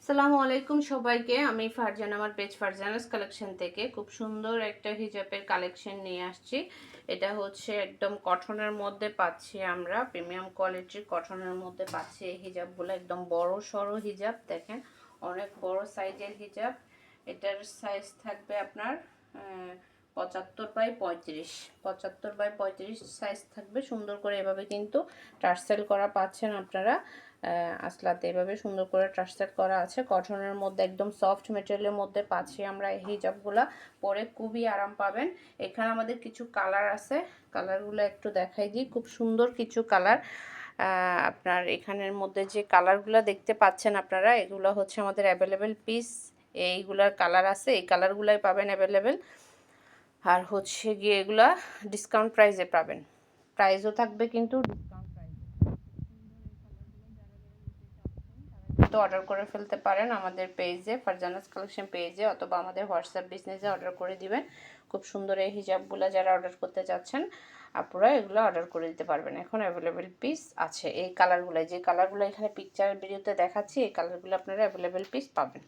আসসালামু আলাইকুম সবাইকে। আমি ফারজান, আমার পেজ ফারজানাস কালেকশন থেকে খুব সুন্দর একটা হিজাবের কালেকশন নিয়ে আসছি। এটা হচ্ছে একদম কটনের মধ্যে পাচ্ছি, আমরা প্রিমিয়াম কোয়ালিটির কটনের মধ্যে পাচ্ছি এই হিজাবগুলো। একদম বড় সড়ো হিজাব, দেখেন অনেক বড় সাইজের হিজাব। এটার সাইজ থাকবে আপনার 75x35, 75x35 সাইজ থাকবে। সুন্দর করে এভাবে কিন্তু টার্সেল করা পাচ্ছেন আপনারা। আসলাতে এভাবে সুন্দর করে টার্সেল করা আছে। কটনের মধ্যে একদম সফট মেটেরিয়ালের মধ্যে পাচ্ছি আমরা এই হিজাবগুলা। পরে খুবই আরাম পাবেন। এখানে আমাদের কিছু কালার আছে, কালারগুলো একটু দেখাই দিই। খুব সুন্দর কিছু কালার। আপনার এখানের মধ্যে যে কালারগুলো দেখতে পাচ্ছেন আপনারা, এগুলো হচ্ছে আমাদের অ্যাভেলেবেল পিস। এইগুলার কালার আছে, এই কালারগুলাই পাবেন অ্যাভেলেবেল। আর হচ্ছে গিয়ে এগুলা ডিসকাউন্ট প্রাইসে পাবেন, প্রাইসও থাকবে কিন্তু ডিসকাউন্ট প্রাইসে। তো অর্ডার করে ফেলতে পারেন আমাদের পেজে, ফারজানাস কালেকশন পেজে, অথবা আমাদের হোয়াটসঅ্যাপ বিজনেসে অর্ডার করে দিবেন। খুব সুন্দর এই হিজাবগুলো যারা অর্ডার করতে চাচ্ছেন আপনারা এগুলো অর্ডার করে দিতে পারবেন। এখন অ্যাভেলেবেল পিস আছে এই কালারগুলো, যে কালারগুলো এখানে পিকচার ভিডিওতে দেখাচ্ছি, এই কালারগুলো আপনারা অ্যাভেলেবেল পিস পাবেন।